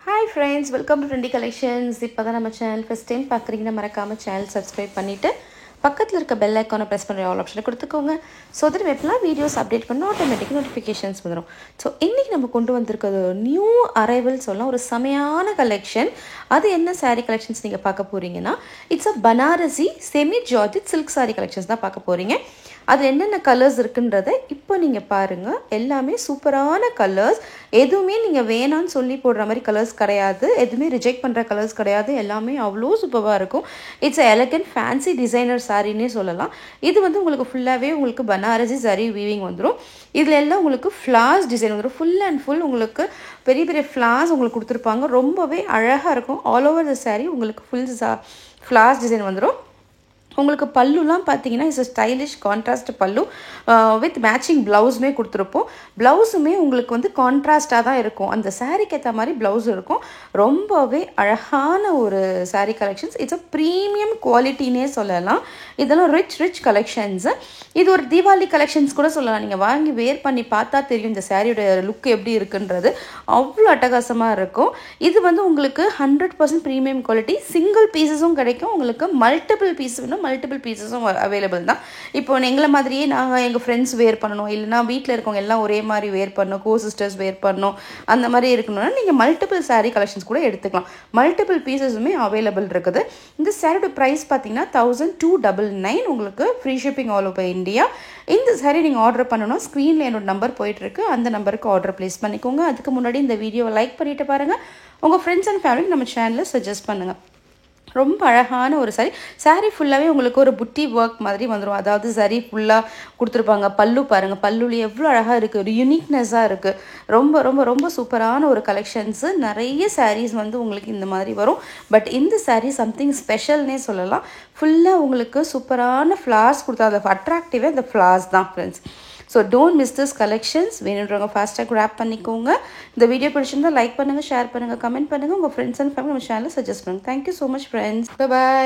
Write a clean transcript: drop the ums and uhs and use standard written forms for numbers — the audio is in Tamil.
Hi friends, welcome to Trendy Collections. இப்போதான் நம்ம சேனல் ஃபர்ஸ்ட் டைம் பார்க்குறீங்கன்னா மறக்காமல் சேனல் சப்ஸ்கிரைப் பண்ணிவிட்டு பக்கத்தில் இருக்க பெல் ஐக்கானை ப்ரெஸ் பண்ணுற ஆல் ஆப்ஷனை கொடுத்துக்கோங்க. ஸோ தட் எப்பெல்லாம் வீடியோஸ் அப்டேட் பண்ணால் ஆட்டோமேட்டிக் நோட்டிஃபிகேஷன்ஸ் வந்துடும். ஸோ இன்றைக்கி நம்ம கொண்டு வந்திருக்கிறது நியூ அரைவல் சொல்லலாம், ஒரு செமையான கலெக்ஷன். அது என்ன சாரீ கலெக்ஷன்ஸ் நீங்கள் பார்க்க போகிறீங்கன்னா, it's a Banarasi semi georgette silk sari collections தான் பார்க்க போகிறீங்க. அது என்னென்ன கலர்ஸ் இருக்குன்றதை இப்போ நீங்கள் பாருங்கள். எல்லாமே சூப்பரான கலர்ஸ், எதுவுமே நீங்கள் வேணான்னு சொல்லி போடுற மாதிரி கலர்ஸ் கிடையாது, எதுவுமே ரிஜெக்ட் பண்ணுற கலர்ஸ் கிடையாது, எல்லாமே அவ்வளோ சூப்பராக இருக்கும். இட்ஸ் எலகண்ட் ஃபேன்சி டிசைனர் சாரின்னே சொல்லலாம். இது வந்து உங்களுக்கு ஃபுல்லாகவே உங்களுக்கு பனாரசி சாரி வீவிங் வந்துடும். இதில் எல்லாம் உங்களுக்கு ஃப்ளார்ஸ் டிசைன் வந்துடும். ஃபுல் அண்ட் ஃபுல் உங்களுக்கு பெரிய பெரிய ஃப்ளார்ஸ் உங்களுக்கு கொடுத்துருப்பாங்க. ரொம்பவே அழகாக இருக்கும். ஆல் ஓவர் த சாரி உங்களுக்கு ஃபுல் ஃப்ளார்ஸ் டிசைன் வந்துடும். உங்களுக்கு பல்லுலாம் பார்த்தீங்கன்னா இட்ஸ் ஸ்டைலிஷ் கான்ட்ராஸ்ட் பல்லு வித் மேட்சிங் ப்ளவுஸுமே கொடுத்துருப்போம். ப்ளவுஸுமே உங்களுக்கு வந்து கான்ட்ராஸ்டாக தான் இருக்கும். அந்த சாரீக்கு ஏற்ற மாதிரி ப்ளவுஸ் இருக்கும். ரொம்பவே அழகான ஒரு sari collections. It's a premium குவாலிட்டினே சொல்லலாம். இதெல்லாம் ரிச் கலெக்ஷன்ஸு. இது ஒரு தீபாவளி கலெக்ஷன்ஸ் கூட சொல்லலாம். நீங்கள் வாங்கி வேர் பண்ணி பார்த்தா தெரியும் இந்த சாரியோட லுக் எப்படி இருக்குன்றது. அவ்வளோ அட்டகாசமாக இருக்கும். இது வந்து உங்களுக்கு 100% ப்ரீமியம் குவாலிட்டி. சிங்கிள் பீசஸும் கிடைக்கும். உங்களுக்கு மல்டிபிள் பீஸ் வேணும், மல்டிபிள் பீசஸும் அவைலபிள் தான். இப்போ எங்களை மாதிரியே நாங்கள் எங்கள் ஃப்ரெண்ட்ஸ் வேர் பண்ணணும், இல்லைனா வீட்டில் இருக்கவங்க எல்லாம் ஒரே மாதிரி வேர் பண்ணணும், கோ சிஸ்டர்ஸ் வேர் பண்ணணும், அந்த மாதிரி இருக்கணும்னா நீங்கள் மல்டிபிள் சாரீ கலெக்ஷன்ஸ் கூட எடுத்துக்கலாம். மல்டிபிள் பீசஸுமே அவைலபிள் இருக்குது. இந்த சாரியோட ப்ரைஸ் பார்த்தீங்கன்னா 1299. உங்களுக்கு free shipping all over India. இந்த சாரீ நீங்கள் ஆர்டர் பண்ணணும், ஸ்க்ரீனில் என்னோட நம்பர் போயிட்டுருக்கு, அந்த நம்பருக்கு ஆர்டர் ப்ளேஸ் பண்ணிக்கோங்க. அதுக்கு முன்னாடி இந்த வீடியோவை லைக் பண்ணிவிட்டு பாருங்கள். உங்கள் ஃப்ரெண்ட்ஸ் அண்ட் ஃபேமிலிக்கு நம்ம சேனலில் சஜஸ்ட் பண்ணுங்கள். ரொம்ப அழகான ஒரு சாரீ ஃபுல்லாகவே உங்களுக்கு ஒரு புட்டி ஒர்க் மாதிரி வந்துடும். அதாவது சாரீ ஃபுல்லாக கொடுத்துருப்பாங்க. பல்லு பாருங்கள், பல்லுலேயே எவ்வளோ அழகாக இருக்குது, ஒரு யூனிக்னஸாக இருக்குது. ரொம்ப ரொம்ப ரொம்ப சூப்பரான ஒரு கலெக்ஷன்ஸு. நிறைய சாரீஸ் வந்து உங்களுக்கு இந்த மாதிரி வரும். பட் இந்த சாரீ சம்திங் ஸ்பெஷல்னே சொல்லலாம். ஃபுல்லாக உங்களுக்கு சூப்பரான ஃப்ளார்ஸ் கொடுத்தா, அந்த அட்ராக்டிவே அந்த ஃப்ளார்ஸ் தான் friends. So don't miss this collections. வேணுன்றவங்க ஃபாஸ்ட்டாக கிராப் பண்ணிக்கோங்க. இந்த வீடியோ பிடிச்சிருந்தா லைக் பண்ணுங்கள், ஷேர் பண்ணுங்கள், கமெண்ட் பண்ணுங்கள். உங்கள் ஃப்ரெண்ட்ஸ் அண்ட் ஃபேமிலி நம்ம சேனலில் சஜஸ்ட் பண்ணுங்கள். Thank you so much friends. Bye bye.